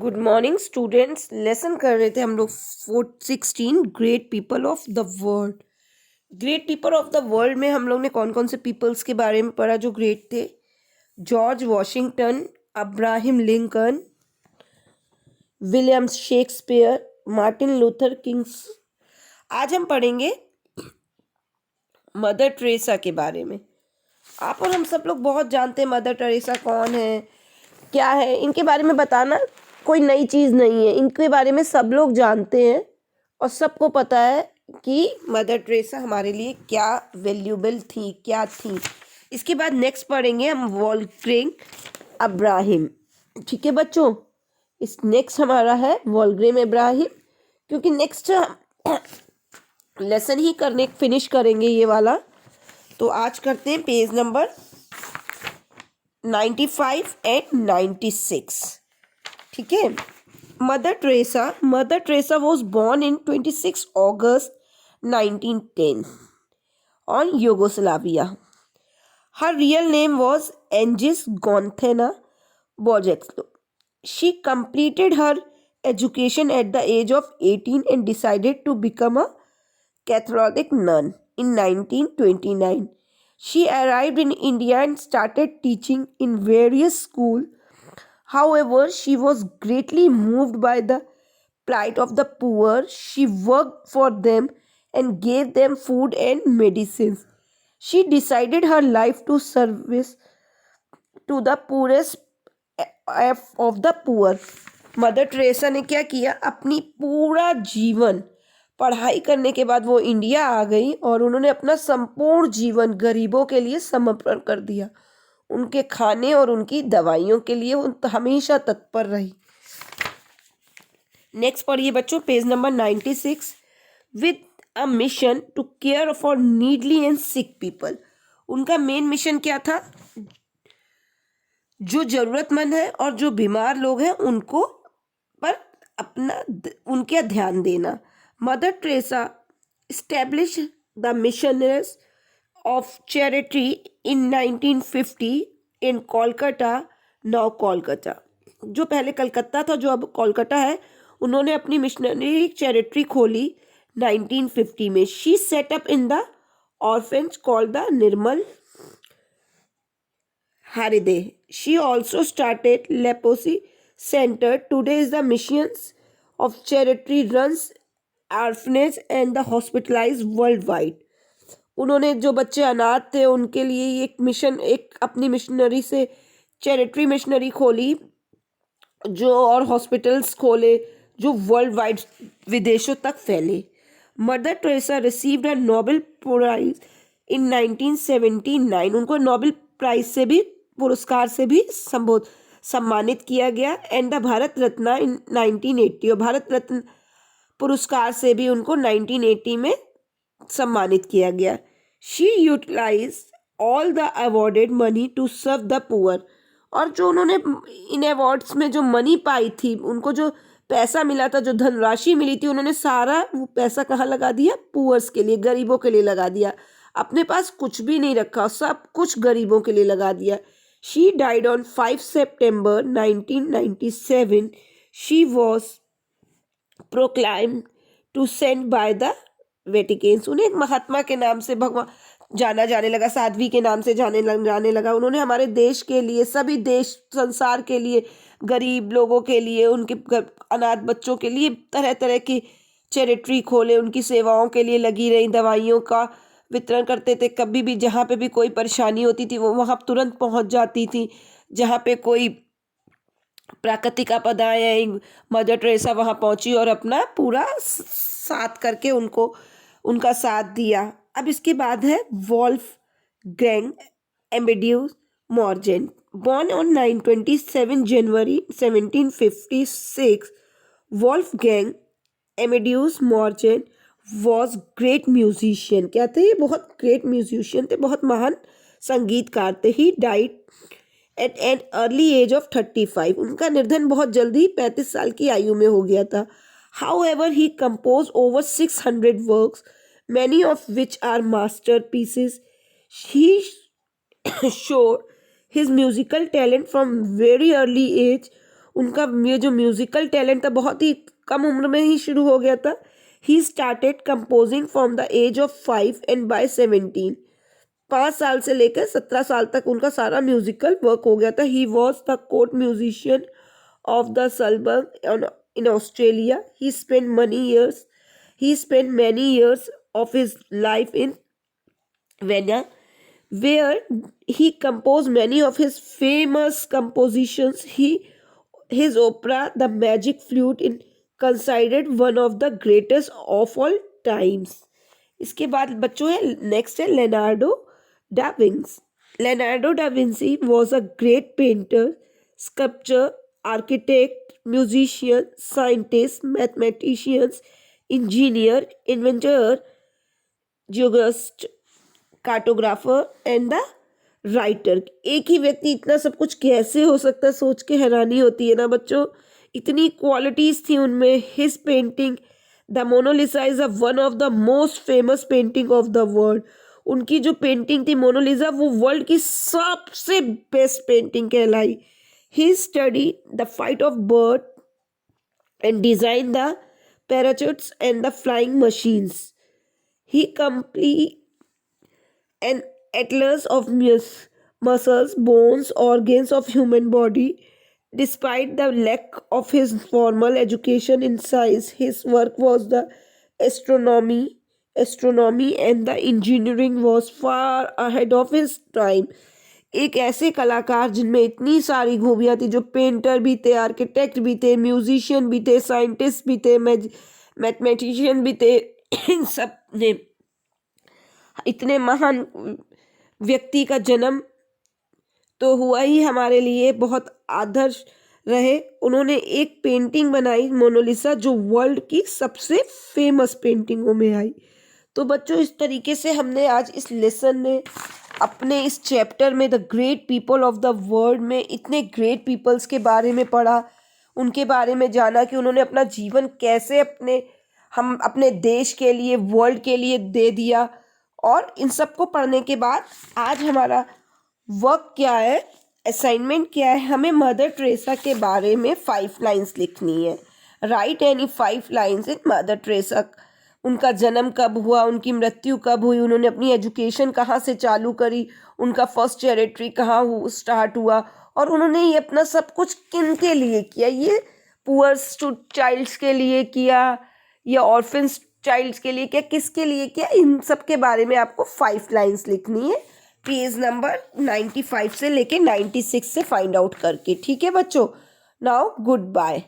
Good morning students. Lesson कर रहे थे हम लोग 16 great people of the world. Great people of the world में हम लोग ने कौन कौन से पीपल्स के बारे में पढ़ा जो ग्रेट थे? George Washington, Abraham Lincoln, William Shakespeare, Martin Luther Kings. आज हम पढ़ेंगे मदर टेरेसा के बारे में। आप और हम सब लोग बहुत जानते हैं मदर टेरेसा कौन है, क्या है। इनके बारे में बताना कोई नई चीज़ नहीं है, इनके बारे में सब लोग जानते हैं और सबको पता है कि मदर टेरेसा हमारे लिए क्या वैल्यूबल थी, क्या थी। इसके बाद नेक्स्ट पढ़ेंगे हम वॉल्ग्रेम अब्राहम। ठीक है बच्चों, इस नेक्स्ट हमारा है वॉल्ग्रेम अब्राहम, क्योंकि नेक्स्ट लेसन ही करने फिनिश करेंगे ये वाला। तो आज करते हैं पेज नंबर 95 एंड 96। ठीक है। Mother Teresa was born in 26 August 1910 on Yugoslavia. Her real name was Angelis Gonthena Bojexlo. She completed her education at the age of 18 and decided to become a Catholic nun in 1929. She arrived in India and started teaching in various schools. However, she was greatly moved by the plight of the poor. She worked for them and gave them food and medicines. She decided her life to service to the poorest of the poor. Mother Teresa ने क्या किया? अपनी पूरा जीवन पढ़ाई करने के बाद वो इंडिया आ गई और उन्होंने अपना संपूर्ण जीवन गरीबों के लिए समर्पण कर दिया। उनके खाने और उनकी दवाइयों के लिए वो हमेशा तत्पर रही। नेक्स्ट पढ़िए बच्चों page number 96। With a mission to care for needy and sick people. उनका मेन मिशन क्या था? जो जरूरतमंद है और जो बीमार लोग हैं उनको पर अपना उनके ध्यान देना। Mother Teresa established the missionaries of charity in 1950 in Kolkata, now Kolkata। जो पहले कलकत्ता था जो अब कोलकाता है, उन्होंने अपनी मिशनरी चैरिटी खोली 1950 में। She set up in the orphans called the Nirmal Hriday. She also started leprosy centre. Today is the missions of charity runs orphanage and the hospitalise world wide. उन्होंने जो बच्चे अनाथ थे उनके लिए एक मिशन, एक अपनी मिशनरी से चैरिटी मिशनरी खोली जो और हॉस्पिटल्स खोले जो वर्ल्ड वाइड विदेशों तक फैले। Mother Teresa received a Nobel prize in 1979। उनको नोबेल प्राइज से भी, पुरस्कार से भी सम्मानित किया गया। एंड द भारत रत्न इन 1980। और भारत रत्न पुरस्कार से भी उनको 1980 में सम्मानित किया गया। She utilise all the awarded money to serve the poor. और जो उन्होंने इन अवार्ड्स में जो मनी पाई थी, उनको जो पैसा मिला था, जो धनराशि मिली थी, उन्होंने सारा वो पैसा कहाँ लगा दिया? पुअर्स के लिए, गरीबों के लिए लगा दिया। अपने पास कुछ भी नहीं रखा, सब कुछ गरीबों के लिए लगा दिया। She died on 5 September 1997। She was proclaim to saint by the Vatican's. उन्हें एक महात्मा के नाम से भगवान जाना जाने लगा, साध्वी के नाम से जाने लगा। उन्होंने हमारे देश के लिए, सभी देश संसार के लिए, गरीब लोगों के लिए, उनके अनाथ बच्चों के लिए तरह तरह की चैरिटी खोले, उनकी सेवाओं के लिए लगी रही, दवाइयों का वितरण करते थे। कभी भी जहाँ पे भी कोई परेशानी होती थी वो वहाँ तुरंत पहुँच जाती थी। जहाँ पे कोई प्राकृतिक आपदाएं आई, मदर टेरेसा वहाँ पहुंची और अपना पूरा साथ करके उनको उनका साथ दिया। अब इसके बाद है Wolfgang Amadeus Mozart. Born on 27 January 1756। Wolfgang Amadeus Mozart was great musician. क्या थे? ये बहुत ग्रेट म्यूजिशियन थे, बहुत महान संगीतकार थे। He died at an early age of 35। उनका निर्धन बहुत जल्दी 35 साल की आयु में हो गया था। However, he composed over 600 works, many of which are masterpieces. He showed his musical talent from very early age. उनका ये जो म्यूजिकल टैलेंट था बहुत ही कम उम्र में ही शुरू हो गया था। He started composing from the age of 5 and by 17, 5 साल से लेकर 17 साल तक उनका सारा म्यूजिकल वर्क हो गया था। He was the court musician of the Salzburg in Australia. He spent many years of his life in Vienna, where he composed many of his famous compositions. His opera, The Magic Flute, is considered one of the greatest of all times. इसके बाद बच्चों है next है Leonardo da Vinci. Leonardo da Vinci was a great painter, sculpture, architect, musician, scientist, mathematicians, engineer, inventor, geographist, cartographer and the writer. एक ही व्यक्ति इतना सब कुछ कैसे हो सकता है, सोच के हैरानी होती है ना बच्चों। इतनी क्वालिटीज थी उनमें। His painting the Mona Lisa is a one of the most famous painting of the world. उनकी जो पेंटिंग थी मोनालिसा वो वर्ल्ड की सबसे बेस्ट पेंटिंग कहलाई। He study the fight of bird and design the parachutes and the flying machines. He complete an atlas of muscles, bones, organs of human body. Despite the lack of his formal education in science, his work was the astronomy and the engineering was far ahead of his time. एक ऐसे कलाकार जिनमें इतनी सारी खूबियाँ थी, जो painter भी थे, आर्किटेक्ट भी थे, म्यूजिशियन भी थे, साइंटिस्ट भी थे, मैथमेटिशियन भी थे। इन सब ने इतने महान व्यक्ति का जन्म तो हुआ ही हमारे लिए बहुत आदर्श रहे। उन्होंने एक पेंटिंग बनाई मोनालिसा जो वर्ल्ड की सबसे फेमस पेंटिंगों में आई। तो बच्चों इस तरीके से हमने आज इस लेसन में अपने इस चैप्टर में the great people of the world में इतने ग्रेट पीपल्स के बारे में पढ़ा, उनके बारे में जाना कि उन्होंने अपना जीवन कैसे अपने देश के लिए, वर्ल्ड के लिए दे दिया। और इन सबको पढ़ने के बाद आज हमारा वर्क क्या है, असाइनमेंट क्या है, हमें मदर टेरेसा के बारे में 5 लाइन्स लिखनी है। Right any 5 lines in mother Teresa. उनका जन्म कब हुआ, उनकी मृत्यु कब हुई, उन्होंने अपनी एजुकेशन कहाँ से चालू करी, उनका फर्स्ट चैरिटी कहाँ स्टार्ट हुआ, और उन्होंने ये अपना सब कुछ किन के लिए किया। ये पुअर चाइल्ड्स के लिए किया या ऑर्फन्स चाइल्ड्स के लिए किया, किसके लिए किया, इन सब के बारे में आपको 5 लाइन्स लिखनी है पेज नंबर 95 से लेके 96 से फाइंड आउट करके। ठीक है बच्चों, नाउ गुड बाय।